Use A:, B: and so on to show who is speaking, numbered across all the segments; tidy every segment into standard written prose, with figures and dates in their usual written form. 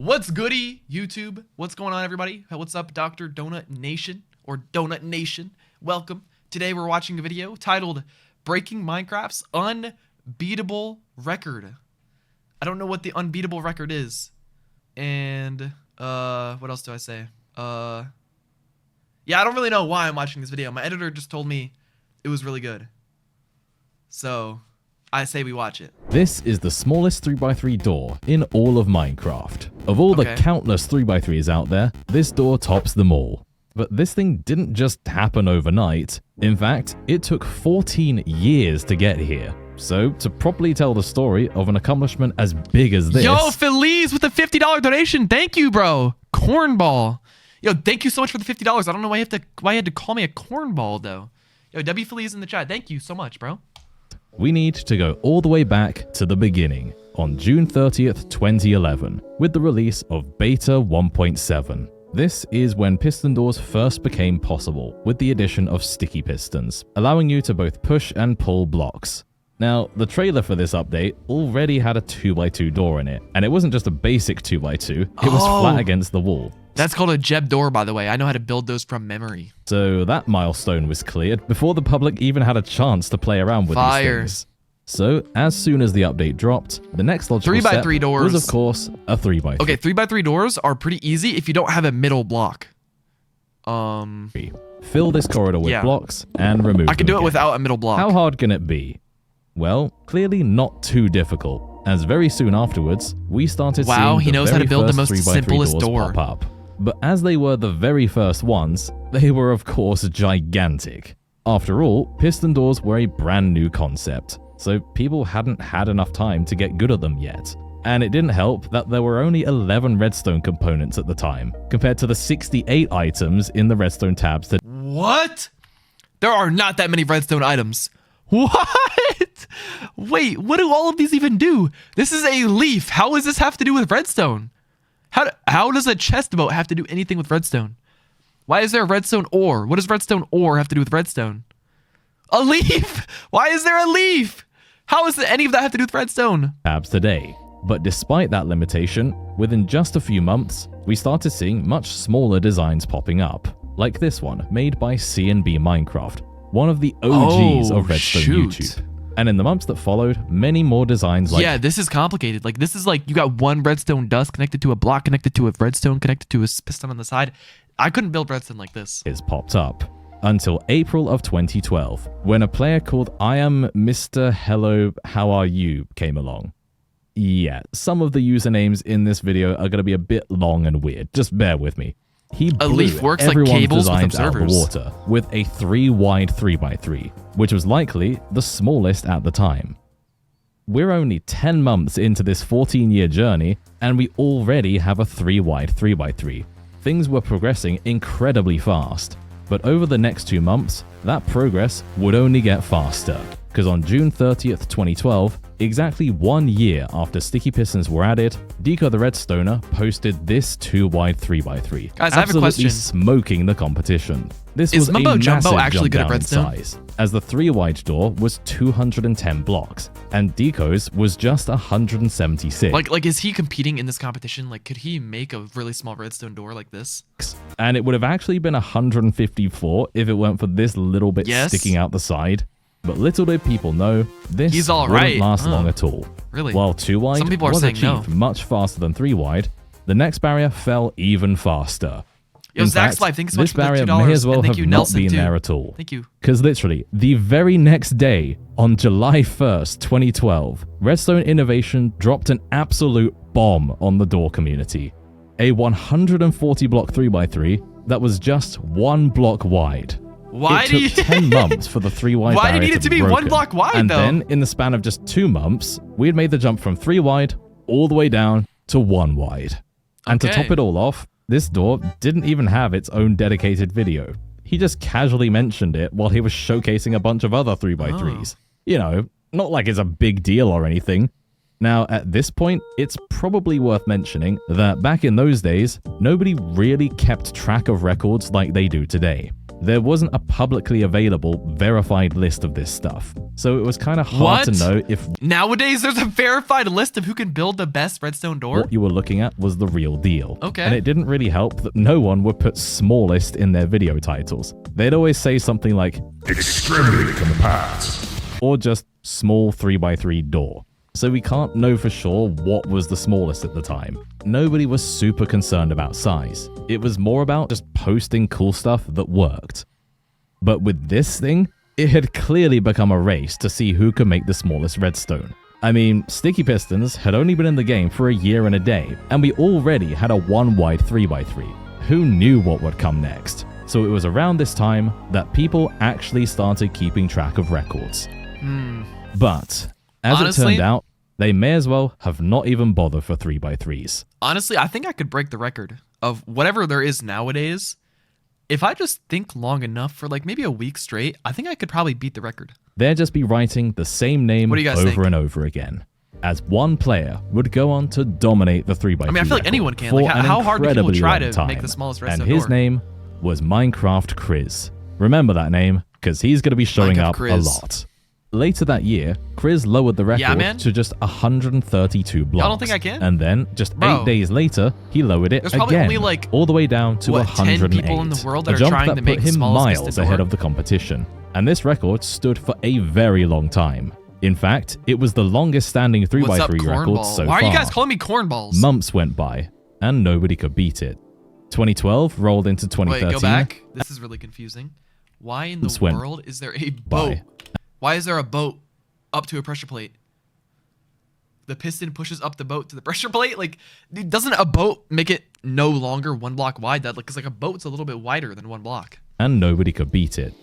A: What's goody, YouTube? What's going on, everybody? What's up, Dr. Donut Nation or Donut Nation? Welcome. Today we're watching a video titled Breaking Minecraft's Unbeatable Record. I don't know what the unbeatable record is. And, what else do I say? Yeah, I don't really know why I'm watching this video. My editor just told me it was really good. So, I say we watch it.
B: This is the smallest 3x3 door in all of Minecraft. Of all the countless 3x3s out there, this door tops them all. But this thing didn't just happen overnight. In fact, it took 14 years to get here. So, to properly tell the story of an accomplishment as big as this...
A: Yo, Feliz with the $50 donation. Thank you, bro. Cornball. Yo, thank you so much for the $50. I don't know why you had to call me a cornball, though. Yo, W Feliz in the chat. Thank you so much, bro.
B: We need to go all the way back to the beginning, on June 30th, 2011, with the release of Beta 1.7. This is when piston doors first became possible, with the addition of sticky pistons, allowing you to both push and pull blocks. Now, the trailer for this update already had a 2x2 door in it, and it wasn't just a basic 2x2, it was flat against the wall.
A: That's called a Jeb door, by the way. I know how to build those from memory.
B: So that milestone was cleared before the public even had a chance to play around with these things. So, as soon as the update dropped, the next logical step was, of course, a 3x3.
A: Okay, 3x3 doors are pretty easy if you don't have a middle block.
B: Fill this corridor with blocks and remove them.
A: I can do it without a middle block.
B: How hard can it be? Well, clearly not too difficult, as very soon afterwards, we started seeing
A: he knows how to build the most simplest door
B: pop up. But as they were the very first ones, they were of course gigantic. After all, piston doors were a brand new concept, so people hadn't had enough time to get good at them yet. And it didn't help that there were only 11 redstone components at the time, compared to the 68 items in the redstone tabs that—
A: What? There are not that many redstone items. What? Wait, what do all of these even do? This is a leaf. How does this have to do with redstone? How does a chest boat have to do anything with redstone? Why is there a redstone ore? What does redstone ore have to do with redstone? A leaf? Why is there a leaf? How does any of that have to do with redstone?
B: Tabs today. But despite that limitation, within just a few months, we started seeing much smaller designs popping up, like this one made by C&B Minecraft, one of the OGs of redstone YouTube. And in the months that followed, many more designs like—
A: Yeah, this is complicated. Like, this is like you got one redstone dust connected to a block, connected to a redstone, connected to a piston on the side. I couldn't build redstone like this.
B: Is popped up until April of 2012, when a player called I Am Mr. Hello How Are You came along. Yeah, some of the usernames in this video are going to be a bit long and weird. Just bear with me. He blew everyone's designs out of the water with a 3-wide 3x3, which was likely the smallest at the time. We're only 10 months into this 14-year journey, and we already have a 3-wide 3x3. Things were progressing incredibly fast, but over the next 2 months, that progress would only get faster. Because on June 30th, 2012, exactly 1 year after sticky pistons were added, Deco the Redstoner posted this 2-wide 3x3.
A: Guys, I have a question.
B: Smoking the competition. This was a massive jump down in size, as the 3-wide door was 210 blocks, and Deco's was just 176.
A: Like, is he competing in this competition? Like, could he make a really small redstone door like this?
B: And it would have actually been 154 if it weren't for this little bit sticking out the side. But little did people know, this wouldn't last long at all.
A: Really?
B: While 2-wide was achieved much faster than 3-wide, the next barrier fell even faster.
A: Yo, Zach's Life, thanks so much
B: this barrier may as well have not been there at all.
A: Thank you.
B: Because literally, the very next day, on July 1st, 2012, Redstone Innovation dropped an absolute bomb on the door community. A 140 block 3x3 that was just 1 block wide.
A: Why
B: it took 10 months for the 3-wide
A: Why
B: barrier
A: did it need to be 1 block wide,
B: and
A: though?
B: then, in the span of just 2 months, we had made the jump from 3-wide all the way down to 1-wide. And to top it all off, this door didn't even have its own dedicated video. He just casually mentioned it while he was showcasing a bunch of other 3x3s. You know, not like it's a big deal or anything. Now, at this point, it's probably worth mentioning that back in those days, nobody really kept track of records like they do today. there wasn't a publicly available, verified list of this stuff. So it was kind of hard to know if
A: nowadays there's a verified list of who can build the best redstone door.
B: what you were looking at was the real deal.
A: Okay.
B: And it didn't really help that no one would put smallest in their video titles. They'd always say something like,
C: extremely compact.
B: or just small 3x3 door. So we can't know for sure what was the smallest at the time. Nobody was super concerned about size. It was more about just posting cool stuff that worked. But with this thing, it had clearly become a race to see who could make the smallest redstone. I mean, sticky pistons had only been in the game for a year and a day, and we already had a 1 wide 3x3. Who knew what would come next? So it was around this time that people actually started keeping track of records. But as
A: Honestly,
B: it turned out, they may as well have not even bothered for 3x3s.
A: Honestly, I think I could break the record of whatever there is nowadays. If I just think long enough for like maybe a week straight, I think I could probably beat the record.
B: They'd just be writing the same name
A: What do you guys
B: over
A: think?
B: and over again, as one player would go on to dominate the 3x3
A: I mean, I feel like
B: record
A: anyone can.
B: for
A: Like,
B: an
A: how hard do people
B: incredibly
A: try
B: long
A: to
B: time.
A: make the smallest
B: And
A: redstone
B: his
A: door?
B: name was Minecraft Kriz. Remember that name, because he's going to be showing
A: Minecraft
B: up
A: Kriz.
B: a lot. Later that year, Kriz lowered the record
A: man.
B: to just 132 blocks.
A: don't think I can?
B: And then, just
A: Bro.
B: 8 days later, he lowered it
A: There's probably
B: again,
A: only, like,
B: all the way down to
A: what, 10
B: 108.
A: people in the world that
B: a
A: are
B: jump
A: trying
B: that
A: to make
B: put
A: the
B: him
A: smallest
B: miles
A: piston
B: ahead
A: door?
B: of the competition. And this record stood for a very long time. In fact, it was the longest standing 3x3
A: What's up,
B: record
A: cornball?
B: so
A: Why
B: far.
A: are you guys calling me cornballs?
B: Months went by, and nobody could beat it. 2012 rolled into 2013.
A: Wait, go back. This is really confusing. Why in the
B: Swim.
A: world is there a boat?
B: By.
A: Why is there a boat up to a pressure plate? The piston pushes up the boat to the pressure plate? Like, dude, doesn't a boat make it no longer 1 block wide? That, because like a boat's a little bit wider than 1 block.
B: And nobody could beat it.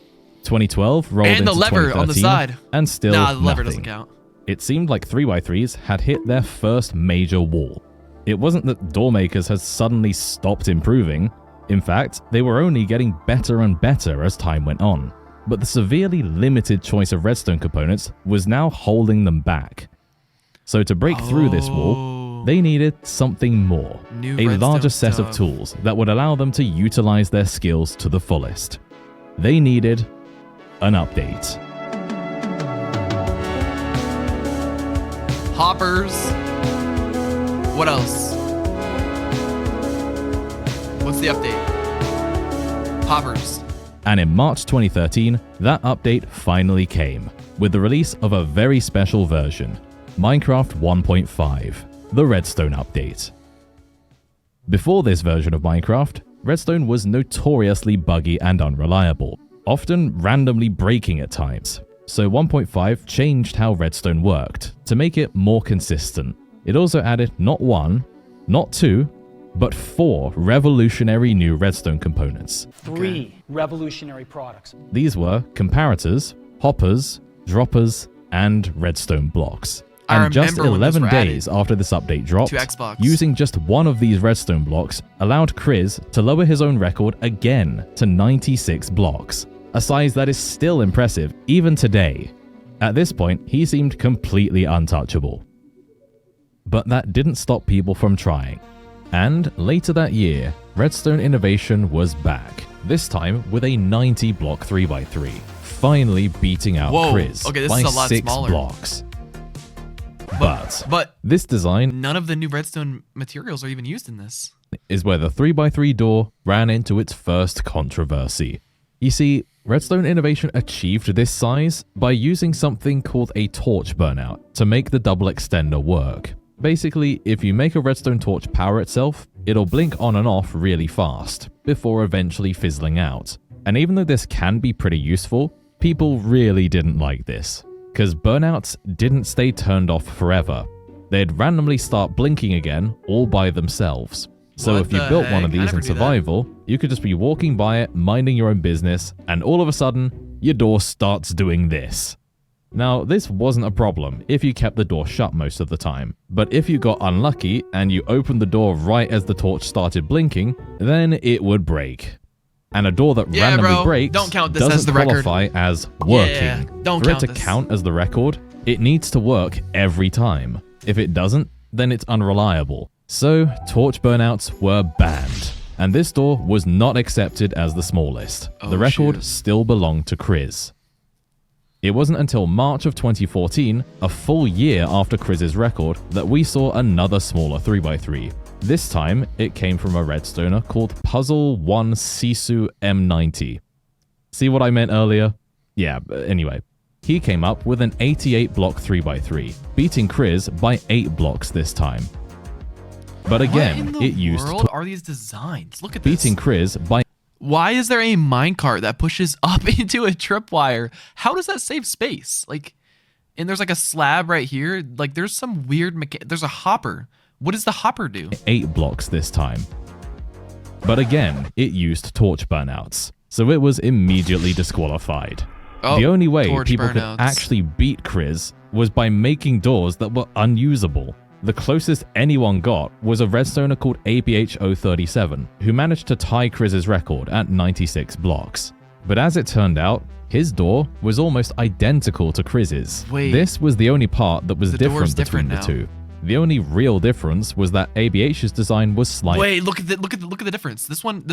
B: 2012 rolled
A: And
B: into
A: the lever on the
B: 2013,
A: side.
B: and still
A: Nah, the lever
B: nothing.
A: doesn't count.
B: It seemed like 3x3s had hit their first major wall. It wasn't that door makers had suddenly stopped improving. In fact, they were only getting better and better as time went on. But the severely limited choice of redstone components was now holding them back. So to break through this wall, they needed something more.
A: New
B: A
A: redstone
B: larger set of
A: stuff.
B: tools that would allow them to utilize their skills to the fullest. They needed an update.
A: Hoppers. What else? What's the update? Hoppers.
B: And in March 2013, that update finally came, with the release of a very special version, Minecraft 1.5, the Redstone update. Before this version of Minecraft, Redstone was notoriously buggy and unreliable, often randomly breaking at times. So 1.5 changed how Redstone worked to make it more consistent. It also added not 1, not 2, but 4 revolutionary new redstone components.
D: 3 revolutionary products.
B: These were comparators, hoppers, droppers, and redstone blocks.
A: I
B: And just
A: remember when those
B: 11
A: were
B: days after this update dropped,
A: to Xbox.
B: using just one of these redstone blocks allowed Kriz to lower his own record again to 96 blocks, a size that is still impressive even today. At this point, he seemed completely untouchable. But that didn't stop people from trying. And later that year, Redstone Innovation was back, this time with a 90 block 3x3, finally beating out
A: Whoa,
B: Kriz
A: okay, this
B: by
A: is a lot
B: 6
A: smaller.
B: blocks. But
A: But
B: this design
A: none of the new redstone materials are even used in this.
B: is where the 3x3 door ran into its first controversy. You see, Redstone Innovation achieved this size by using something called a torch burnout to make the double extender work. Basically, if you make a redstone torch power itself, it'll blink on and off really fast, before eventually fizzling out. And even though this can be pretty useful, people really didn't like this, because burnouts didn't stay turned off forever. They'd randomly start blinking again all by themselves. So
A: What
B: if you
A: the
B: built one
A: heck?
B: of
A: I
B: these
A: never
B: in
A: knew that.
B: survival, you could just be walking by it, minding your own business, and all of a sudden, your door starts doing this. Now, this wasn't a problem if you kept the door shut most of the time, but if you got unlucky and you opened the door right as the torch started blinking, then it would break. And a door that
A: Yeah,
B: randomly
A: bro.
B: breaks
A: Don't count this
B: doesn't
A: as the record.
B: qualify as working.
A: Yeah, don't
B: For
A: count
B: it to
A: this.
B: count as the record, it needs to work every time. If it doesn't, then it's unreliable. So, torch burnouts were banned. and this door was not accepted as the smallest. The record still belonged to Chris. It wasn't until March of 2014, a full year after Chris's record, that we saw another smaller 3x3. This time, it came from a redstoner called Puzzle 1 Sisu M90. See what I meant earlier? Yeah, anyway. He came up with an 88 block 3x3, beating Chris by 8 blocks this time. But again,
A: what
B: it used
A: in the world are these designs? Look at this.
B: beating Chris by.
A: Why is there a minecart that pushes up into a tripwire? How does that save space? Like, and there's like a slab right here. Like, there's some weird there's a hopper. What does the hopper do?
B: 8 blocks this time. But again, it used torch burnouts, so it was immediately disqualified.
A: Oh,
B: the only way
A: torch
B: people
A: burnouts.
B: could actually beat Chris was by making doors that were unusable. The closest anyone got was a redstoner called ABH037, who managed to tie Chris's record at 96 blocks. But as it turned out, his door was almost identical to Chris's.
A: Wait.
B: This was the only part that was
A: The door's
B: different between
A: different
B: the
A: now.
B: two. The only real difference was that ABH's design was slightly
A: Wait, look at the difference. This one,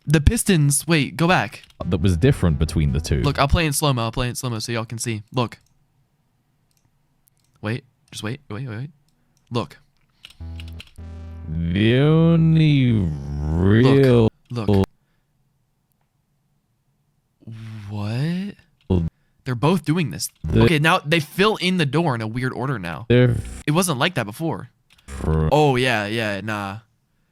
A: the pistons. Wait, go back.
B: that was different between the two.
A: Look, I'll play in slow mo. So y'all can see. Look. Wait, just wait. Look.
B: The only real
A: Look. What? They're both doing this. Okay, now they fill in the door in a weird order now.
B: difference.
A: It wasn't like that before. Oh, yeah, nah.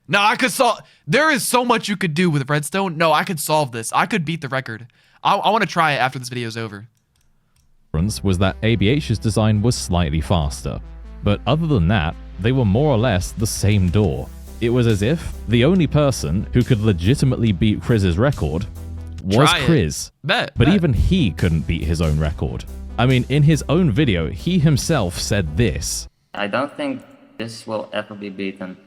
A: No, I could solve. There is so much you could do with redstone. No, I could solve this. I could beat the record. I want to try it after this video is over.
B: Was that ABH's design was slightly faster. But other than that, they were more or less the same door. It was as if the only person who could legitimately beat Chris's record was
A: Try it.
B: Chris.
A: Bet.
B: But even he couldn't beat his own record. I mean, in his own video, he himself said this.
E: I don't think this will ever be beaten.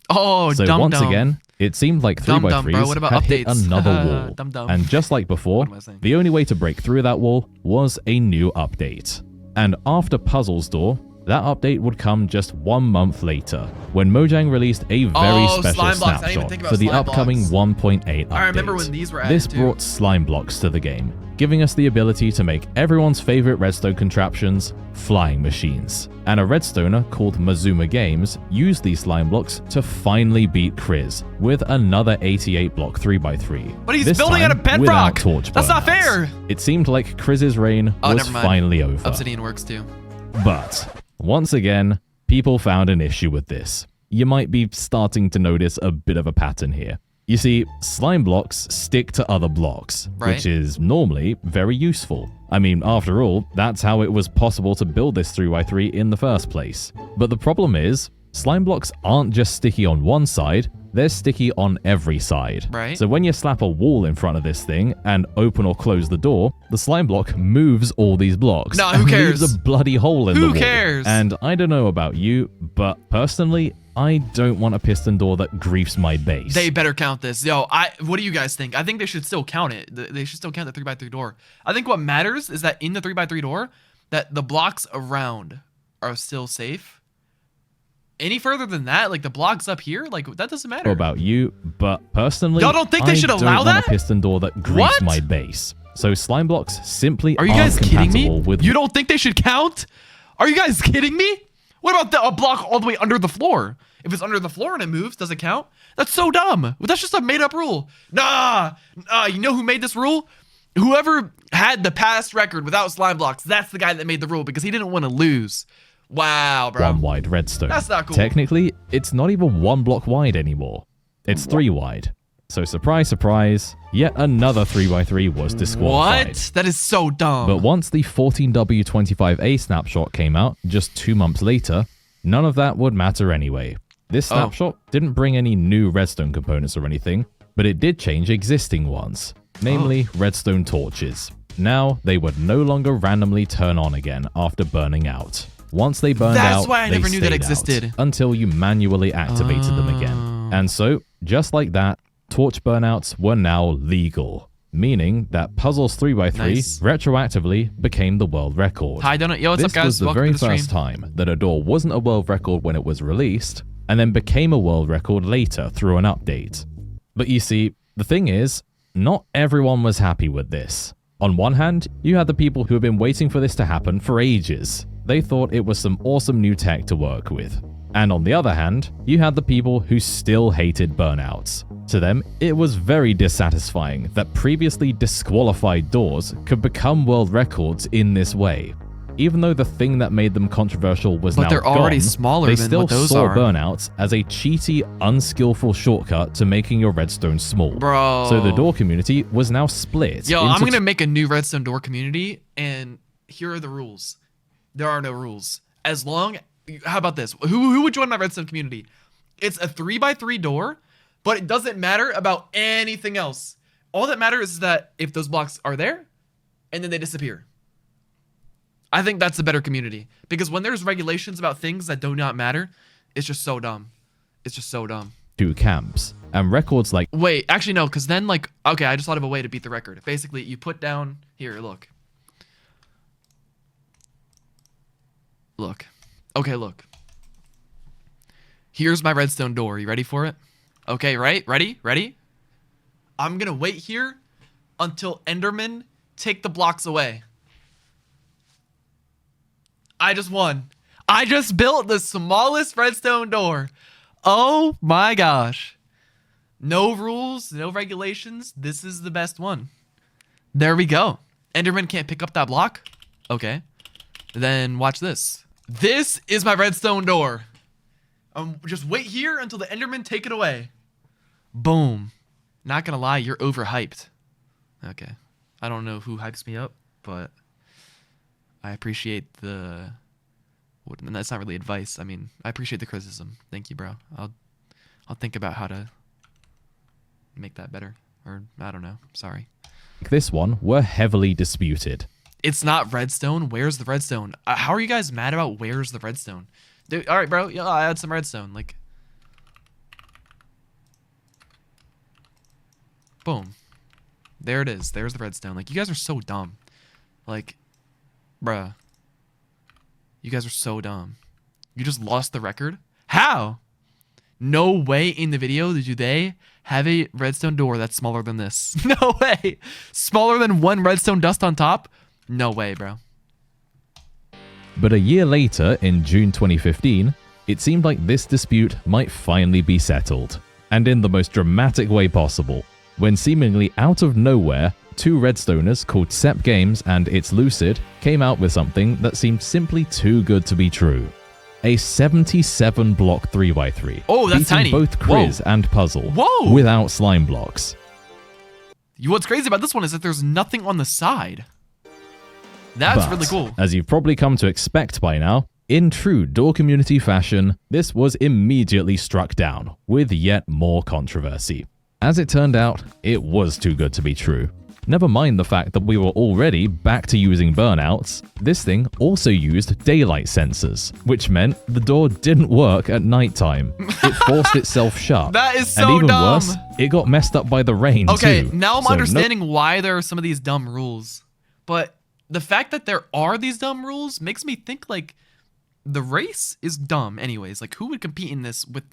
A: Oh,
B: So
A: dumb.
B: once again, it seemed like
A: Dumb, bro.
B: 3x3s
A: What about
B: had hit
A: updates?
B: another wall.
A: Dumb.
B: And just like before,
A: What am I saying?
B: the only way to break through that wall was a new update. And after Puzzle's Door, that update would come just 1 month later, when Mojang released a very special
A: slime blocks. I didn't even
B: snapshot
A: think about
B: for the
A: slime
B: upcoming
A: blocks.
B: 1.8 update.
A: I remember when these were added
B: This
A: too.
B: brought slime blocks to the game, giving us the ability to make everyone's favorite redstone contraptions, flying machines. And a redstoner called Mazuma Games used these slime blocks to finally beat Chris with another 88 block 3x3.
A: But he's
B: This
A: building
B: time
A: out of bedrock.
B: without torch
A: That's not
B: burnouts.
A: fair.
B: It seemed like Chris's reign
A: Oh,
B: was
A: never mind.
B: finally over.
A: Obsidian works too.
B: But once again, people found an issue with this. You might be starting to notice a bit of a pattern here. You see, slime blocks stick to other blocks,
A: Right.
B: which is normally very useful. I mean, after all, that's how it was possible to build this 3x3 in the first place. But the problem is, slime blocks aren't just sticky on one side, they're sticky on every side.
A: Right.
B: So when you slap a wall in front of this thing and open or close the door, the slime block moves all these blocks.
A: Nah, who
B: and
A: cares?
B: leaves a bloody hole in
A: Who
B: the wall.
A: cares?
B: And I don't know about you, but personally, I don't want a piston door that griefs my base.
A: They better count this. Yo, what do you guys think? I think they should still count it. They should still count the 3x3 door. I think what matters is that in the 3x3 door, that the blocks around are still safe. Any further than that, like the blocks up here, like that doesn't matter.
B: know about you, but personally,
A: Y'all don't think they should
B: I
A: allow
B: don't want
A: that?
B: a piston door that griefs
A: What?
B: my base. So slime blocks simply
A: Are you
B: aren't
A: guys kidding me?
B: compatible with
A: You don't think they should count? Are you guys kidding me? What about a block all the way under the floor? If it's under the floor and it moves, does it count? That's so dumb. Well, that's just a made-up rule. Nah. You know who made this rule? Whoever had the past record without slime blocks, that's the guy that made the rule because he didn't want to lose. Wow, bro.
B: one wide redstone.
A: That's not cool.
B: Technically, it's not even 1 block wide anymore. It's 3 wide. So surprise, surprise, yet another 3x3 was disqualified.
A: What? That is so dumb.
B: But once the 14W25A snapshot came out just 2 months later, none of that would matter anyway. This snapshot didn't bring any new redstone components or anything, but it did change existing ones, namely redstone torches. Now, they would no longer randomly turn on again after burning out. Once they burned out,
A: That's why I
B: they
A: never knew that
B: stayed
A: existed.
B: out until you manually activated them again. And so, just like that, torch burnouts were now legal, meaning that Puzzle's 3x3
A: Nice.
B: retroactively became the world record.
A: Hi, Donut. Yo, what's
B: This
A: up, guys?
B: was the
A: Welcome
B: very
A: to the stream.
B: first time that a door wasn't a world record when it was released, and then became a world record later through an update. But you see, the thing is, not everyone was happy with this. On one hand, you had the people who had been waiting for this to happen for ages. They thought it was some awesome new tech to work with. And on the other hand, you had the people who still hated burnouts. To them, it was very dissatisfying that previously disqualified doors could become world records in this way. Even though the thing that made them controversial was now
A: they're already
B: gone,
A: smaller
B: they
A: than
B: still
A: what those
B: saw
A: are.
B: burnouts as a cheaty, unskillful shortcut to making your redstone small.
A: Bro.
B: So the door community was now split.
A: Yo,
B: into
A: I'm gonna make a new redstone door community, and here are the rules. There are no rules. As long, how about this? Who would join my redstone community? It's a 3x3 door, but it doesn't matter about anything else. All that matters is that if those blocks are there, and then they disappear. I think that's a better community, because when there's regulations about things that do not matter, it's just so dumb. It's just so dumb.
B: two camps, and records like
A: Wait, actually no, because then like, okay, I just thought of a way to beat the record. Basically, you put down, here, look. Look. Okay, look. Here's my redstone door. You ready for it? Okay, right? Ready? I'm gonna wait here until Endermen take the blocks away. I just won. I just built the smallest redstone door. Oh my gosh. No rules, no regulations. This is the best one. There we go. Enderman can't pick up that block. Okay. Then watch this. This is my redstone door. Just wait here until the Endermen take it away. Boom. Not gonna lie, you're overhyped. Okay. I don't know who hypes me up, but I appreciate the... And that's not really advice. I mean, I appreciate the criticism. Thank you, bro. I'll think about how to make that better. Or, I don't know. Sorry.
B: this one were heavily disputed.
A: It's not redstone. Where's the redstone? How are you guys mad about where's the redstone? Dude, all right, bro. Yeah, I had some redstone. Like, boom. There it is. There's the redstone. Like, you guys are so dumb. Like, bruh. You guys are so dumb. You just lost the record? How? No way in the video did they have a redstone door that's smaller than this. No way. Smaller than one redstone dust on top? No way, bro.
B: But a year later, in June 2015, it seemed like this dispute might finally be settled. And in the most dramatic way possible, when seemingly out of nowhere, two redstoners called Sep Games and It's Lucid came out with something that seemed simply too good to be true. A 77 block 3x3.
A: Oh, that's
B: beating
A: tiny.
B: both Criz and Puzzle.
A: Whoa.
B: Without slime blocks.
A: What's crazy about this one is that there's nothing on the side. That's
B: But,
A: really cool.
B: as you've probably come to expect by now, in true door community fashion, this was immediately struck down, with yet more controversy. As it turned out, it was too good to be true. Never mind the fact that we were already back to using burnouts, this thing also used daylight sensors, which meant the door didn't work at nighttime. It forced itself shut.
A: That is so
B: and even
A: dumb.
B: worse, it got messed up by the rain
A: Okay,
B: too.
A: now I'm
B: So
A: understanding why there are some of these dumb rules. But the fact that there are these dumb rules makes me think like the race is dumb anyways. Like, who would compete in this with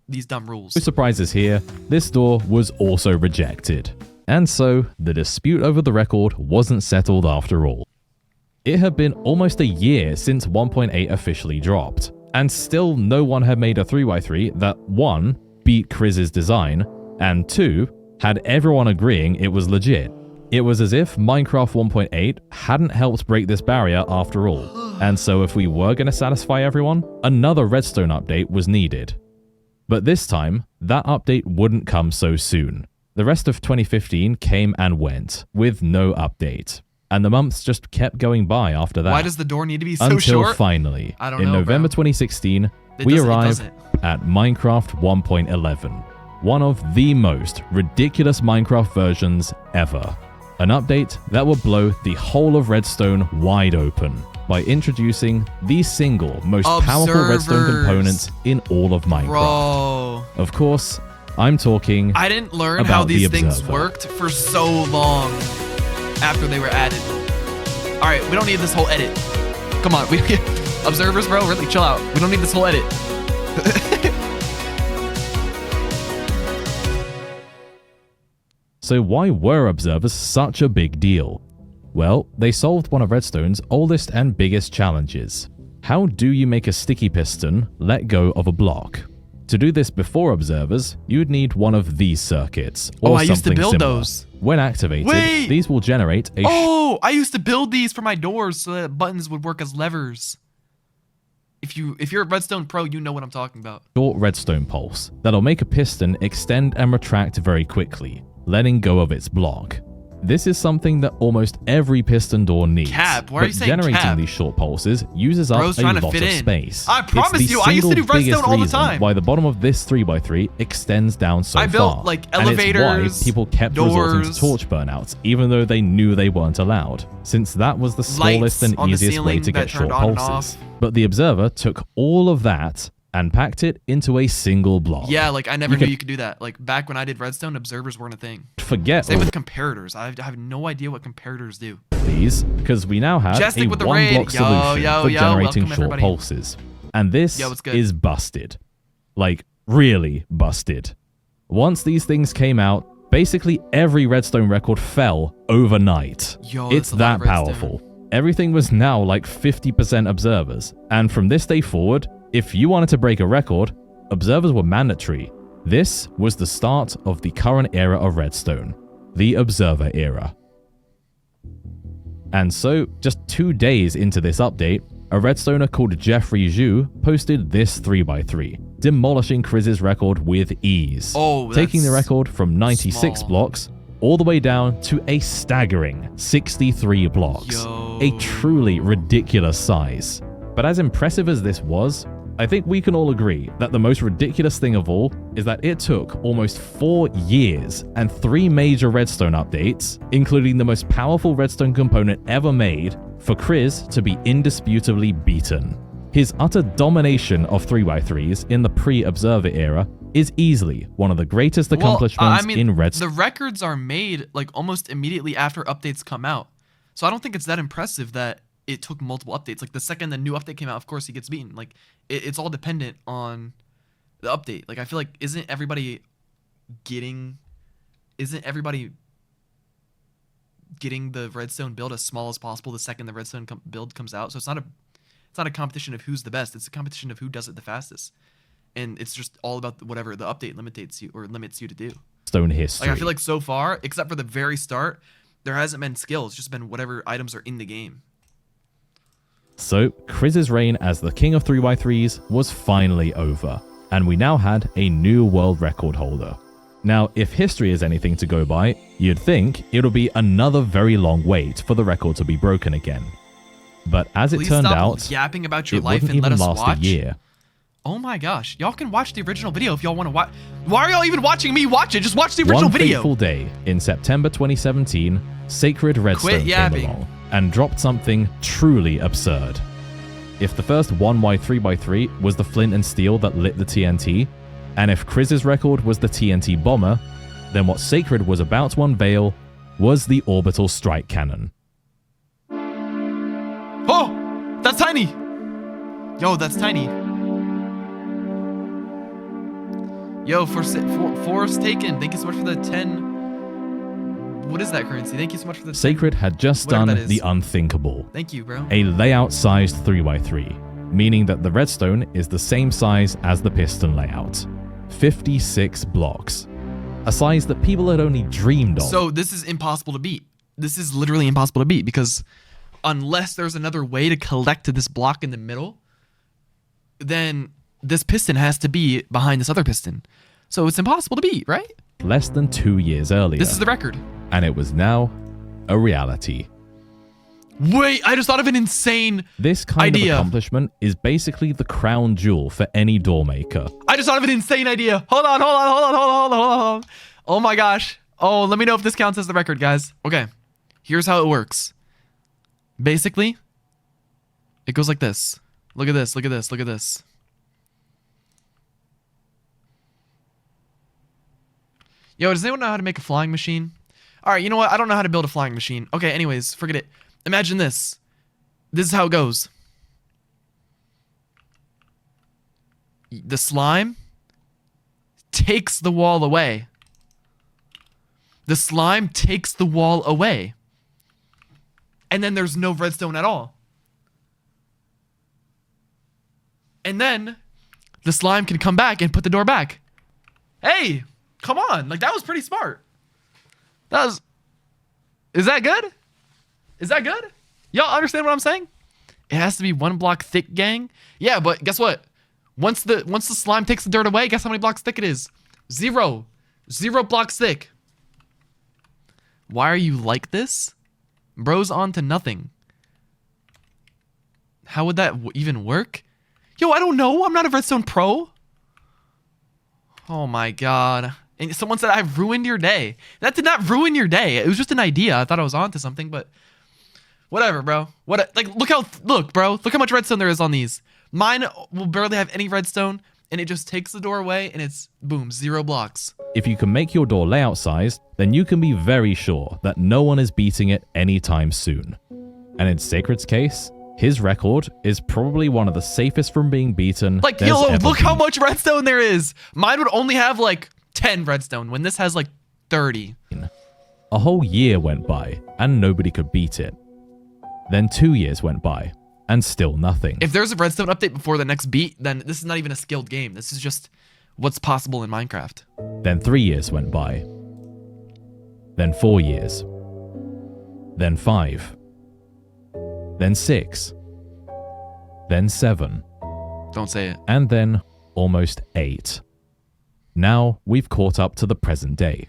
A: these dumb rules?
B: No surprises here, this door was also rejected. And so, the dispute over the record wasn't settled after all. It had been almost a year since 1.8 officially dropped, and still no one had made a 3x3 that 1. Beat Criz's design, and 2. Had everyone agreeing it was legit. It was as if Minecraft 1.8 hadn't helped break this barrier after all, and so if we were going to satisfy everyone, another redstone update was needed. But this time, that update wouldn't come so soon. The rest of 2015 came and went, with no update. And the months just kept going by after that.
A: Why does the door need to be so
B: Until
A: short?
B: finally,
A: I don't
B: in
A: know,
B: November
A: bro.
B: 2016,
A: It
B: we
A: doesn't- it
B: arrive
A: doesn't.
B: at Minecraft 1.11, one of the most ridiculous Minecraft versions ever. An update that would blow the whole of Redstone wide open by introducing the single most powerful Redstone
A: Observers.
B: component in all of Minecraft.
A: Bro,
B: Of course, I'm talking
A: I didn't learn
B: about
A: how
B: the
A: these things
B: Observer.
A: worked for so long after they were added. All right, we don't need this whole edit. Come on, observers, bro, really chill out. We don't need this whole edit.
B: So why were observers such a big deal? Well, they solved one of Redstone's oldest and biggest challenges. How do you make a sticky piston let go of a block? To do this before observers, you would need one of these circuits, or
A: I used to
B: something
A: build
B: similar.
A: those.
B: When activated,
A: Wait!
B: these will generate a
A: Oh, I used to build these for my doors so that buttons would work as levers. If you're a Redstone pro, you know what I'm talking about.
B: short redstone pulse that'll make a piston extend and retract very quickly, letting go of its block. This is something that almost every piston door needs.
A: Cap, why are you saying
B: generating
A: cap?
B: these short pulses uses up
A: Bro's
B: a
A: trying to
B: lot
A: fit
B: of
A: in.
B: space.
A: I promise
B: It's the
A: you, I used to do
B: single biggest
A: Redstone all the
B: reason
A: time.
B: Why the bottom of this 3x3 extends down so far.
A: I built, like,
B: And it's
A: elevators,
B: why people kept resorting
A: doors,
B: to torch burnouts, even though they knew they weren't allowed, since that was the smallest and
A: on the
B: easiest way
A: ceiling
B: to
A: that
B: get short
A: turned on and
B: pulses.
A: off.
B: But the observer took all of that and packed it into a single block.
A: Yeah, like I never knew you could do that. Like back when I did Redstone, observers weren't a thing.
B: Forget
A: Same
B: all
A: with comparators. I have no idea what comparators do.
B: these, because we now have
A: Jesting
B: a
A: with the
B: one-block
A: raid.
B: solution for generating
A: Welcome,
B: short
A: everybody.
B: pulses. And this
A: Yo, what's good?
B: is busted. Like, really busted. Once these things came out, basically every Redstone record fell overnight.
A: Yo,
B: It's
A: that's a lot
B: that
A: of Redstone.
B: powerful. Everything was now like 50% observers. And from this day forward, if you wanted to break a record, observers were mandatory. This was the start of the current era of Redstone, the observer era. And so, just 2 days into this update, a Redstoner called Jeffrey Zhu posted this 3x3, demolishing Chris's record with ease,
A: Oh,
B: taking the
A: that's
B: record from 96
A: small.
B: blocks all the way down to a staggering 63 blocks,
A: Yo.
B: a truly ridiculous size. But as impressive as this was, I think we can all agree that the most ridiculous thing of all is that it took almost 4 years and 3 major Redstone updates, including the most powerful Redstone component ever made, for Chris to be indisputably beaten. His utter domination of 3x3s in the pre-Observer era is easily one of the greatest accomplishments in Redstone.
A: The records are made like almost immediately after updates come out. So I don't think it's that impressive that it took multiple updates. Like the second the new update came out, of course he gets beaten. Like it's all dependent on the update. Like I feel like isn't everybody getting the Redstone build as small as possible the second the Redstone build comes out? So it's not a competition of who's the best. It's a competition of who does it the fastest. And it's just all about whatever the update limits you to do.
B: Redstone history.
A: Like I feel like so far, except for the very start, there hasn't been skill. It's just been whatever items are in the game.
B: So, Chris's reign as the king of 3x3s was finally over, and we now had a new world record holder. Now, if history is anything to go by, you'd think it'll be another very long wait for the record to be broken again. But as it
A: Please
B: turned
A: stop
B: out,
A: yapping about your
B: it
A: life
B: wouldn't
A: and let
B: even
A: us
B: last
A: watch.
B: a year.
A: Oh my gosh, y'all can watch the original video if y'all want to watch. Why are y'all even watching me watch it? Just watch the original
B: One
A: video.
B: fateful day in September 2017, Sacred Redstone came
A: yapping.
B: along and dropped something truly absurd. If the first 1y3x3 was the flint and steel that lit the TNT, and if Chris's record was the TNT bomber, then what Sacred was about to unveil was the orbital strike cannon.
A: Oh, that's tiny. Yo, that's tiny. Yo, Force taken. Thank you so much for the 10. What is that currency? Thank you so much for the 10.
B: Sacred had just
A: Whatever
B: done
A: that is.
B: the unthinkable.
A: Thank you, bro.
B: A layout-sized 3x3, meaning that the redstone is the same size as the piston layout. 56 blocks. A size that people had only dreamed of.
A: So this is impossible to beat. This is literally impossible to beat because unless there's another way to collect this block in the middle, then this piston has to be behind this other piston. So it's impossible to beat, right?
B: Less than 2 years earlier.
A: This is the record.
B: And it was now a reality.
A: Wait, I just thought of an insane
B: This kind
A: idea.
B: of accomplishment is basically the crown jewel for any door maker.
A: I just thought of an insane idea. Hold on. Oh my gosh. Oh, let me know if this counts as the record, guys. Okay, here's how it works. Basically, it goes like this. Look at this. Yo, does anyone know how to make a flying machine? All right, you know what? I don't know how to build a flying machine. Okay, anyways, forget it. Imagine this. This is how it goes. the slime takes the wall away. The slime takes the wall away. And then there's no redstone at all. And then the slime can come back and put the door back. Hey, come on. Like, that was pretty smart. Is that good? Is that good? Y'all understand what I'm saying? It has to be 1 block thick, gang. Yeah, but guess what? Once the slime takes the dirt away, guess how many blocks thick it is? 0. 0 blocks thick. Why are you like this? Bro's on to nothing. How would that even work? Yo, I don't know. I'm not a redstone pro. Oh my god. And someone said I've ruined your day. That did not ruin your day. It was just an idea. I thought I was onto something, but whatever, bro. Look, bro. Look how much redstone there is on these. Mine will barely have any redstone, and it just takes the door away, and it's boom, 0 blocks.
B: If you can make your door layout sized, then you can be very sure that no one is beating it anytime soon. And in Sacred's case, his record is probably one of the safest from being beaten.
A: Like, yo, look how much redstone there is. Mine would only have like 10 redstone when this has like 30.
B: A whole year went by and nobody could beat it. Then 2 years went by and still nothing.
A: If there's a redstone update before the next beat, then this is not even a skilled game. This is just what's possible in Minecraft.
B: Then 3 years went by. Then 4 years. Then 5. Then 6. Then 7.
A: Don't say it.
B: And then almost 8. Now we've caught up to the present day.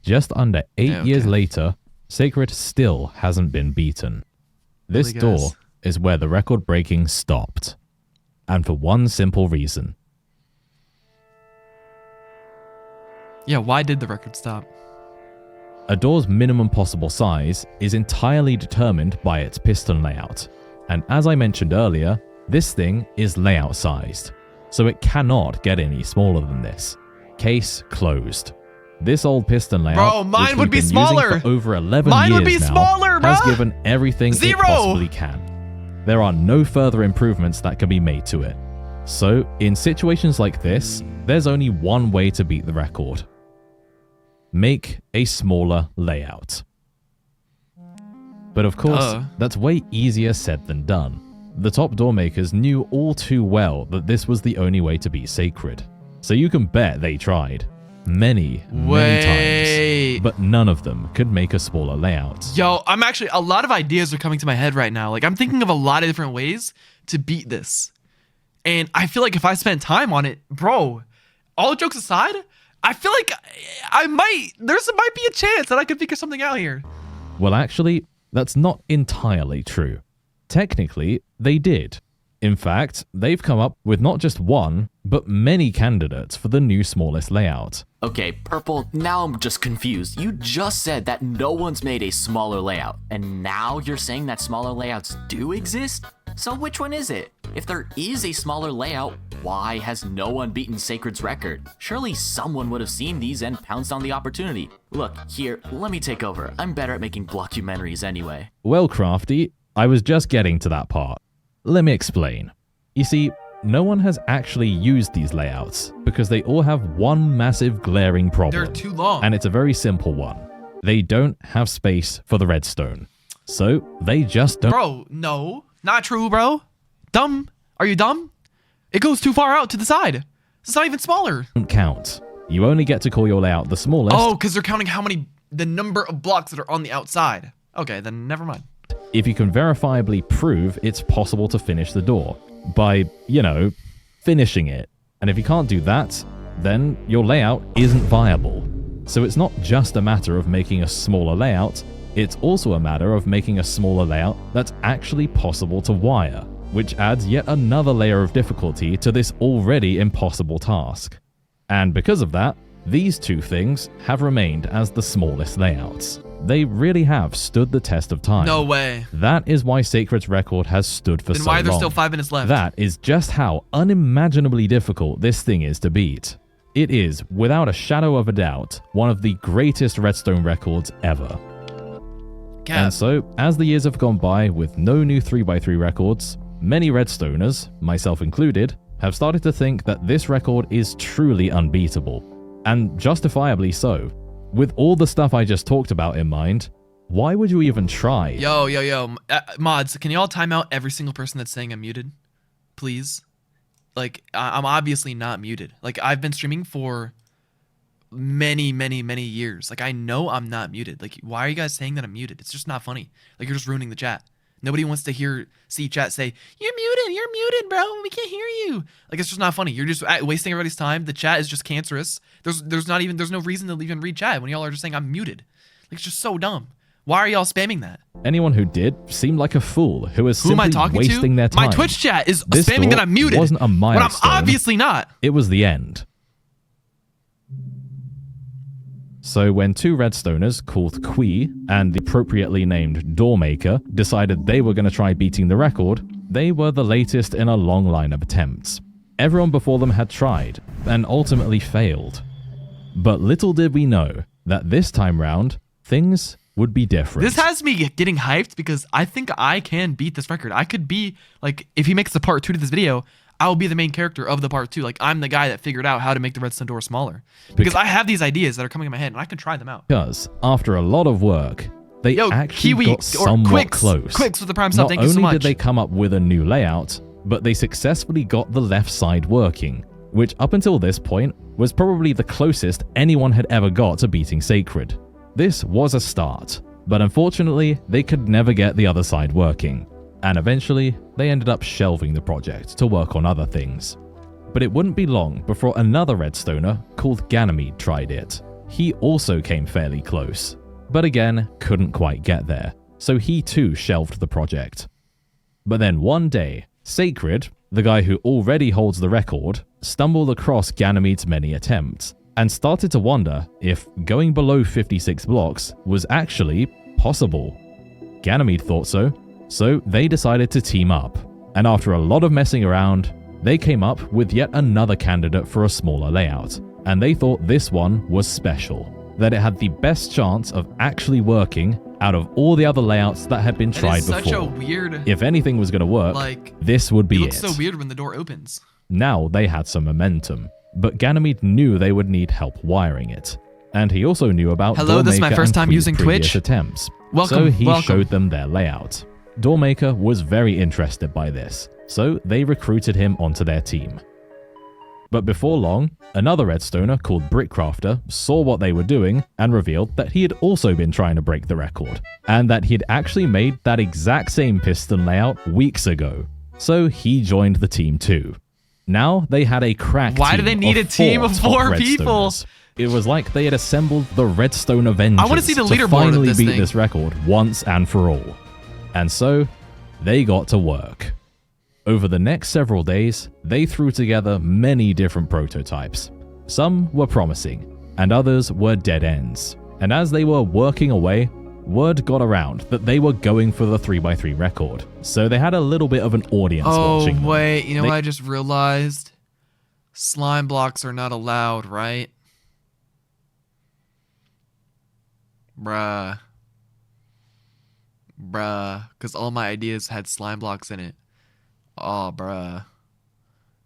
B: Just under 8 years later, Sacred still hasn't been beaten. This
A: Really, guys?
B: door is where the record breaking stopped. And for one simple reason.
A: Yeah, why did the record stop?
B: A door's minimum possible size is entirely determined by its piston layout. And as I mentioned earlier, this thing is layout sized. So it cannot get any smaller than this. Case closed. This old piston layout,
A: Bro, mine
B: which
A: would
B: we've
A: be
B: been using
A: smaller.
B: for over 11
A: Mine
B: years
A: would be
B: now,
A: smaller,
B: has
A: bruh.
B: given everything
A: 0.
B: it possibly can. There are no further improvements that can be made to it. So, in situations like this, there's only one way to beat the record. Make a smaller layout. But of course, that's way easier said than done. The top door makers knew all too well that this was the only way to beat Sacred. So you can bet they tried. Many times. But none of them could make a smaller layout.
A: Yo, a lot of ideas are coming to my head right now. Like, I'm thinking of a lot of different ways to beat this. And I feel like if I spend time on it, bro, all jokes aside, I feel like there might be a chance that I could figure something out here.
B: Well, actually, that's not entirely true. Technically, they did. In fact, they've come up with not just one, but many candidates for the new smallest layout.
F: Okay, Purple, now I'm just confused. You just said that no one's made a smaller layout, and now you're saying that smaller layouts do exist? So which one is it? If there is a smaller layout, why has no one beaten Sacred's record? Surely someone would have seen these and pounced on the opportunity. Look, here, let me take over. I'm better at making blockumentaries anyway.
B: Well, Crafty, I was just getting to that part. Let me explain. You see, no one has actually used these layouts because they all have one massive glaring problem.
A: They're too long.
B: And it's a very simple one. They don't have space for the redstone. So they just don't.
A: Bro, no. Not true, bro. Dumb. Are you dumb? It goes too far out to the side. It's not even smaller.
B: Count. You only get to call your layout the smallest.
A: Oh, because they're counting the number of blocks that are on the outside. Okay, then never mind.
B: If you can verifiably prove it's possible to finish the door by, finishing it. And if you can't do that, then your layout isn't viable. So it's not just a matter of making a smaller layout, it's also a matter of making a smaller layout that's actually possible to wire, which adds yet another layer of difficulty to this already impossible task. And because of that, these two things have remained as the smallest layouts. They really have stood the test of time.
A: No way.
B: That is why Sacred's record has stood for so long.
A: Then why are there still 5 minutes left?
B: That is just how unimaginably difficult this thing is to beat. It is, without a shadow of a doubt, one of the greatest redstone records ever. And so, as the years have gone by with no new 3x3 records, many redstoners, myself included, have started to think that this record is truly unbeatable, and justifiably so. With all the stuff I just talked about in mind, why would you even try?
A: Yo. Mods, can y'all time out every single person that's saying I'm muted? Please? Like, I'm obviously not muted. Like, I've been streaming for many years. Like, I know I'm not muted. Like, why are you guys saying that I'm muted? It's just not funny. Like, you're just ruining the chat. Nobody wants to see chat say, you're muted, bro. We can't hear you. Like, it's just not funny. You're just wasting everybody's time. The chat is just cancerous. There's no reason to even read chat when y'all are just saying I'm muted. Like, it's just so dumb. Why are y'all spamming that?
B: Anyone who did seemed like a fool who was
A: Who am I
B: simply
A: talking
B: wasting
A: to?
B: their time.
A: My Twitch chat is
B: This
A: spamming that
B: thought
A: I'm muted.
B: wasn't a milestone.
A: When I'm obviously not.
B: It was the end. So when two Redstoners called Quee and the appropriately named Doormaker decided they were going to try beating the record, they were the latest in a long line of attempts. Everyone before them had tried and ultimately failed. But little did we know that this time round, things would be different.
A: This has me getting hyped because I think I can beat this record. I could be, like, if he makes the part 2 to this video, I will be the main character of the part 2. Like, I'm the guy that figured out how to make the redstone door smaller. Because I have these ideas that are coming in my head, and I can try them out.
B: Because after a lot of work, they actually got somewhat close.
A: Quicks with the prime sub, thank you so
B: Not
A: much.
B: only did they come up with a new layout, but they successfully got the left side working, which up until this point was probably the closest anyone had ever got to beating Sacred. This was a start, but unfortunately, they could never get the other side working. And eventually, they ended up shelving the project to work on other things. But it wouldn't be long before another Redstoner called Ganymede tried it. He also came fairly close, but again, couldn't quite get there, so he too shelved the project. But then one day, Sacred, the guy who already holds the record, stumbled across Ganymede's many attempts, and started to wonder if going below 56 blocks was actually possible. Ganymede thought so. So they decided to team up, and after a lot of messing around, they came up with yet another candidate for a smaller layout, and they thought this one was special, that it had the best chance of actually working out of all the other layouts that had been tried before.
A: Such a weird,
B: if anything was going to work,
A: like,
B: this would be it.
A: It looks so weird when the door opens.
B: Now they had some momentum, but Ganymede knew they would need help wiring it, and he also knew about
A: Hello, this is my
B: Doormaker
A: first
B: and
A: time
B: Quee's
A: using
B: previous
A: Twitch.
B: attempts.
A: Welcome,
B: So he
A: welcome.
B: showed them their layout. Doormaker was very interested by this, so they recruited him onto their team. But before long, another Redstoner called Brickcrafter saw what they were doing and revealed that he had also been trying to break the record, and that he'd actually made that exact same piston layout weeks ago. So he joined the team too. Now they had a crack
A: Why
B: team
A: do they need a team of
B: top
A: 4 people?
B: Redstoners. It was like they had assembled the Redstone Avengers
A: I want to see the leaderboard of
B: finally
A: this
B: beat
A: thing.
B: this record once and for all. And so, they got to work. Over the next several days, they threw together many different prototypes. Some were promising, and others were dead ends. And as they were working away, word got around that they were going for the 3x3 record. So they had a little bit of an audience watching them.
A: Oh, wait, you know what I just realized? Slime blocks are not allowed, right? Bruh, because all my ideas had slime blocks in it. Oh, bruh.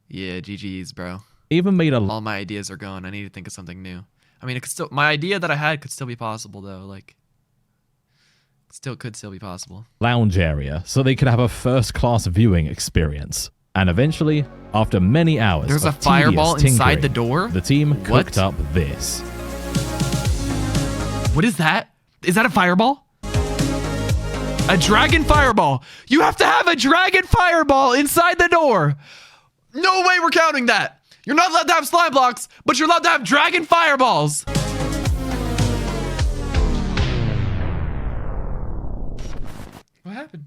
A: Yeah, GG's, bro.
B: Even made a
A: All my ideas are gone. I need to think of something new. I mean, it could still, my idea that I had could still be possible, though. Like, could still be possible.
B: lounge area so they could have a first-class viewing experience. And eventually, after many hours
A: There's a
B: of
A: fireball
B: tedious
A: inside the
B: tinkering,
A: door?
B: the team
A: What?
B: cooked up this.
A: What is that? Is that a fireball? A dragon fireball. You have to have a dragon fireball inside the door. No way we're counting that. You're not allowed to have slime blocks, but you're allowed to have dragon fireballs. What happened?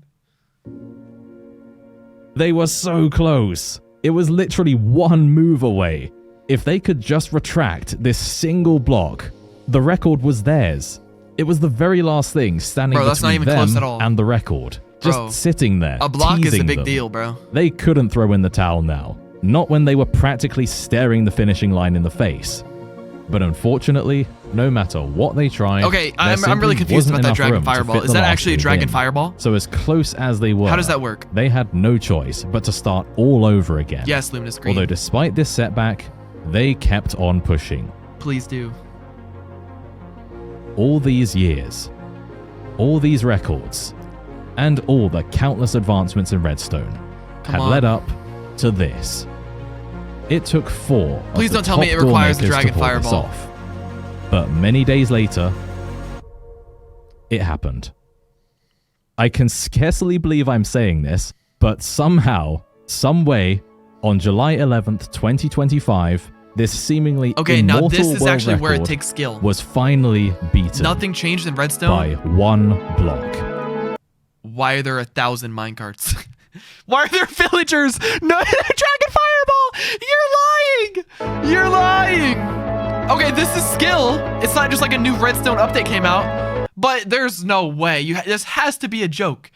B: They were so close. It was literally one move away. If they could just retract this single block, the record was theirs. It was the very last thing standing
A: Bro, that's not
B: between
A: even
B: them
A: close at all.
B: and the record. Just
A: Bro,
B: sitting there,
A: A block is a
B: teasing
A: big
B: them.
A: deal, bro.
B: They couldn't throw in the towel now. Not when they were practically staring the finishing line in the face. But unfortunately, no matter what they tried,
A: Okay,
B: there
A: I'm
B: simply
A: really confused
B: wasn't
A: about that
B: enough
A: dragon
B: room to
A: fireball.
B: fit
A: Is
B: the
A: that
B: last
A: actually a
B: group
A: dragon
B: in.
A: fireball?
B: So as close as they were,
A: How does that work?
B: They had no choice but to start all over again.
A: Yes, Luminous Green.
B: Although despite this setback, they kept on pushing.
A: Please do.
B: All these years, all these records, and all the countless advancements in Redstone had
A: on.
B: led up to this. It took 4 of
A: Please
B: the
A: don't tell me
B: top
A: it requires the
B: door makers
A: dragon
B: to pull this
A: fireball.
B: off. But many days later, it happened. I can scarcely believe I'm saying this, but somehow, some way, on July 11th, 2025, this seemingly
A: Okay, now
B: immortal
A: this is
B: world
A: actually where it
B: record
A: takes skill.
B: was finally beaten
A: Nothing changed in Redstone.
B: by 1 block.
A: Why are there 1,000 minecarts? Why are there villagers? No, dragon fireball! You're lying! You're lying! Okay, this is skill. It's not just like a new Redstone update came out, but there's no way. This has to be a joke.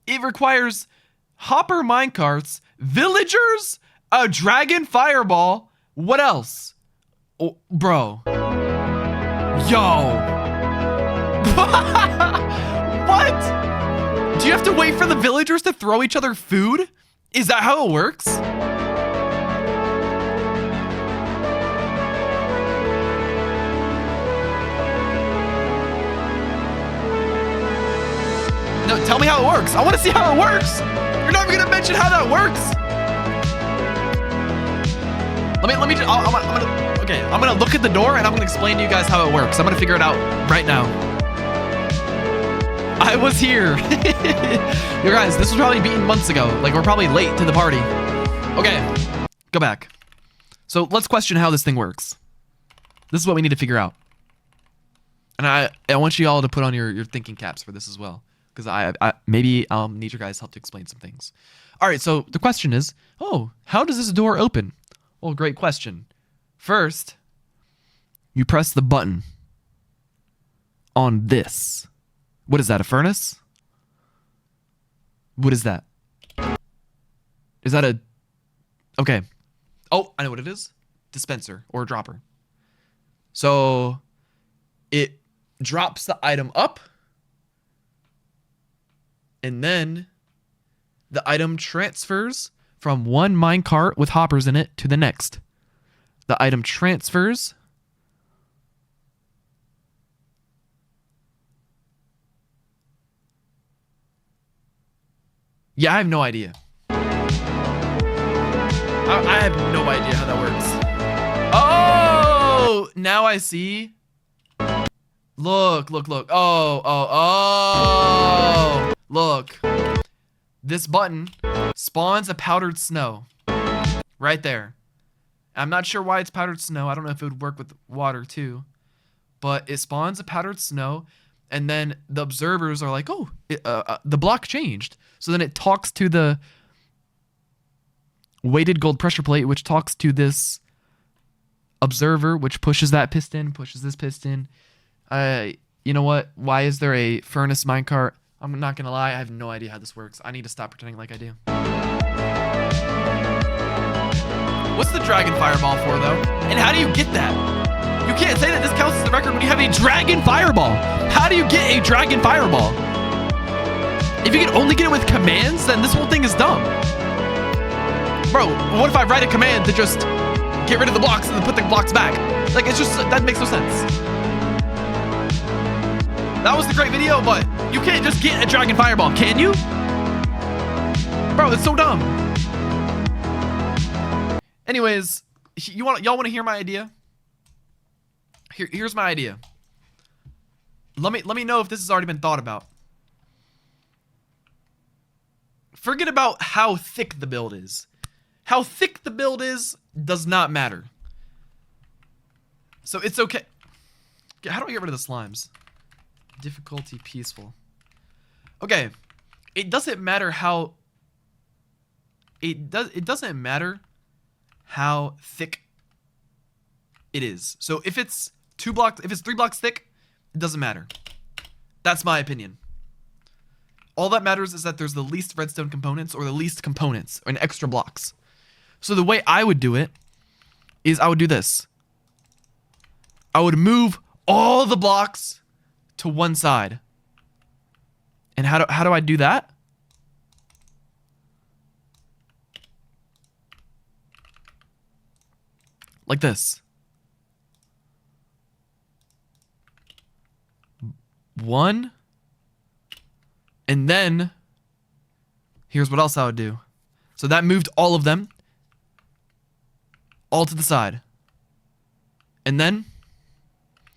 A: It requires hopper minecarts, villagers, a dragon fireball. What else? Oh, bro. Yo. What? Do you have to wait for the villagers to throw each other food? Is that how it works? No, tell me how it works. I want to see how it works. You're not even gonna mention how that works. I'm gonna look at the door and I'm gonna explain to you guys how it works. I'm gonna figure it out right now. I was here. You guys, this was probably beaten months ago. Like, we're probably late to the party. Okay, go back. So let's question how this thing works. This is what we need to figure out. And I want you all to put on your thinking caps for this as well. Because I maybe need your guys' help to explain some things. All right, so the question is, how does this door open? Well, great question. First, you press the button on this. What is that, a furnace? What is that? Is that a... Okay. Oh, I know what it is. Dispenser or dropper. So it drops the item up, and then the item transfers from one minecart with hoppers in it to the next. The item transfers. Yeah, I have no idea. I have no idea how that works. Oh, now I see. Look. Oh. Look. This button spawns a powdered snow. Right there. I'm not sure why it's powdered snow. I don't know if it would work with water too. But it spawns a powdered snow. And then the observers are like, oh, the block changed. So then it talks to the weighted gold pressure plate, which talks to this observer, which pushes that piston, pushes this piston. You know what? Why is there a furnace minecart? I'm not going to lie. I have no idea how this works. I need to stop pretending like I do. What's the dragon fireball for, though? And how do you get that? You can't say that this counts as the record when you have a dragon fireball. How do you get a dragon fireball? If you can only get it with commands, then this whole thing is dumb. Bro, what if I write a command to just get rid of the blocks and then put the blocks back? Like, it's just, that makes no sense. That was the great video, but you can't just get a dragon fireball, can you? Bro, it's so dumb. Anyways, y'all want to hear my idea? Here's my idea. Let me know if this has already been thought about. Forget about how thick the build is. How thick the build is does not matter. So it's okay. How do I get rid of the slimes? Difficulty peaceful. Okay. It doesn't matter how it doesn't matter how thick it is. So if it's 3 blocks thick, it doesn't matter. That's my opinion. All that matters is that there's the least redstone components or the least components and extra blocks. So the way I would do it is I would do this. I would move all the blocks to one side. And how do I do that? Like this. One. And then here's what else I would do. So that moved all of them all to the side. And then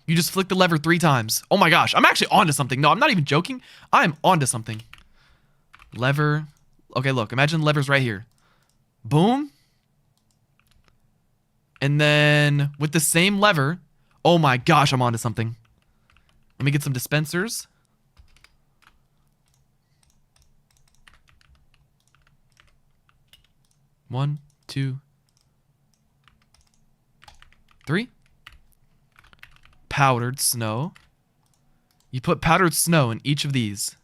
A: you just flick the lever 3 times. Oh my gosh, I'm actually onto something. No, I'm not even joking. I'm onto something. Lever. Okay, look, imagine the lever's right here. Boom. And then with the same lever, oh my gosh, I'm onto something. Let me get some dispensers. One, 2, 3. Powdered snow. You put powdered snow in each of these.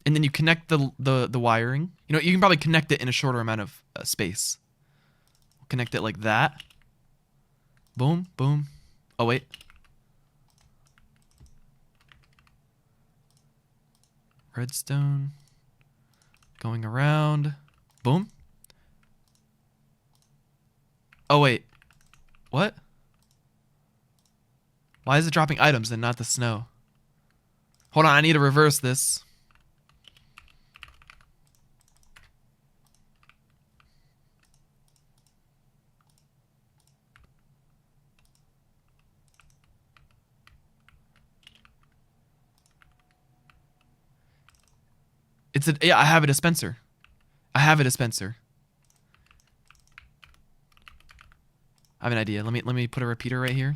A: And then you connect the wiring. You know, you can probably connect it in a shorter amount of space. Connect it like that. Boom, boom. Oh, wait. Redstone. Going around. Boom. Oh, wait. What? Why is it dropping items and not the snow? Hold on, I need to reverse this. Yeah, I have a dispenser. I have a dispenser. I have an idea. Let me put a repeater right here.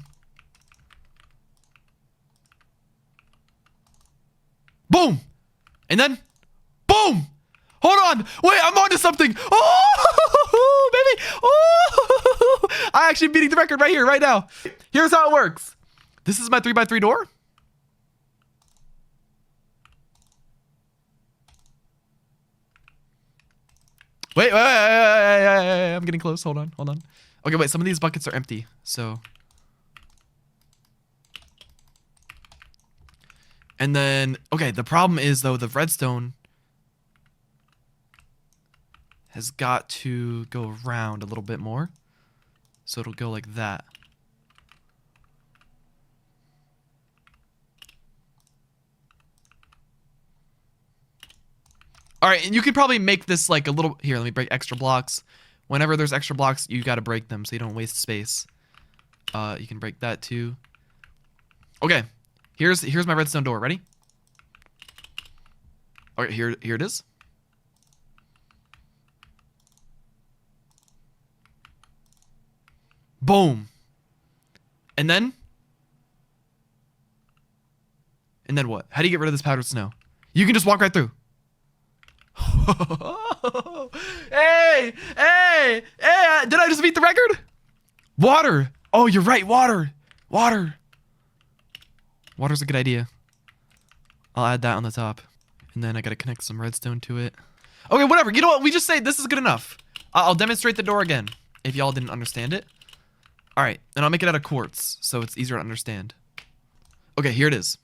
A: Boom! And then boom! Hold on! Wait, I'm onto something! Oh, baby! Oh! I'm actually beating the record right here, right now. Here's how it works. This is my 3x3 door. Wait, I'm getting close. Hold on. Okay, wait, some of these buckets are empty, so. And then, okay, the problem is, though, the redstone has got to go around a little bit more. So it'll go like that. All right, and you could probably make this like a little... Here, let me break extra blocks. Whenever there's extra blocks, you got to break them so you don't waste space. You can break that too. Okay, here's my redstone door. Ready? Okay, here it is. Boom. And then what? How do you get rid of this powdered snow? You can just walk right through. Hey, did I just beat the record? Water. Oh, you're right. Water's a good idea. I'll add that on the top. And then I gotta connect some redstone to it. Okay, whatever. You know what? We just say this is good enough. I'll demonstrate the door again if y'all didn't understand it. All right, and I'll make it out of quartz so it's easier to understand. Okay, here it is.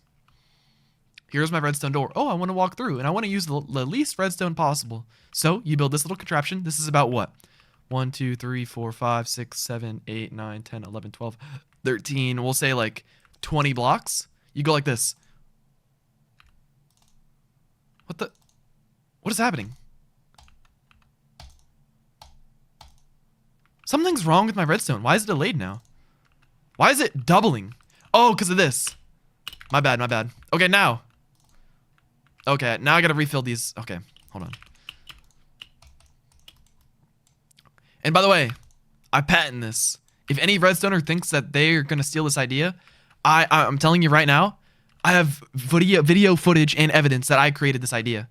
A: Here's my redstone door. Oh, I want to walk through, and I want to use the least redstone possible. So you build this little contraption. This is about what? 1, 2, 3, 4, 5, 6, 7, 8, 9, 10, 11, 12, 13. We'll say like 20 blocks. You go like this. What is happening? Something's wrong with my redstone. Why is it delayed now? Why is it doubling? Oh, because of this. My bad. Okay, now. Okay, now I gotta refill these. Okay, hold on. And by the way, I patent this. If any redstoner thinks that they're gonna steal this idea, I'm telling you right now, I have video footage and evidence that I created this idea.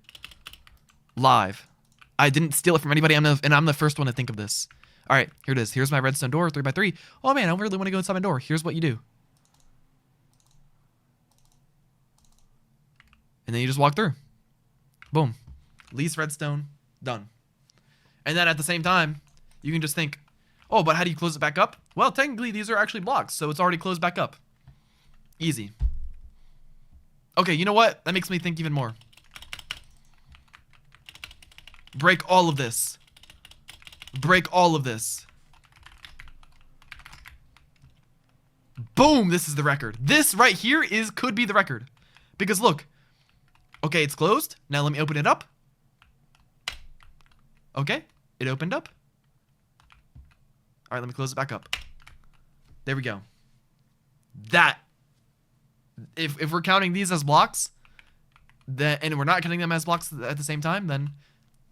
A: Live. I didn't steal it from anybody, and I'm the first one to think of this. All right, here it is. Here's my redstone door, 3x3. Oh man, I really want to go inside my door. Here's what you do. And then you just walk through. Boom. Least redstone, done. And then at the same time, you can just think, Oh, but how do you close it back up? Well, technically these are actually blocks, so it's already closed back up. Easy. Okay, you know what? That makes me think even more. Break all of this. Break all of this. Boom, this is the record. This right here could be the record. Because look. Okay, it's closed. Now let me open it up. Okay, it opened up. All right, let me close it back up. There we go. That, if we're counting these as blocks, and we're not counting them as blocks at the same time, then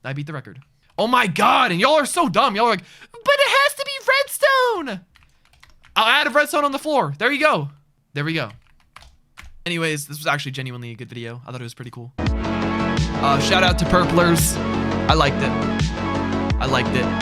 A: I beat the record. Oh my god, and y'all are so dumb. Y'all are like, but it has to be redstone. I'll add a redstone on the floor. There you go. There we go. Anyways, this was actually genuinely a good video. I thought it was pretty cool. Shout out to Purplers. I liked it. I liked it.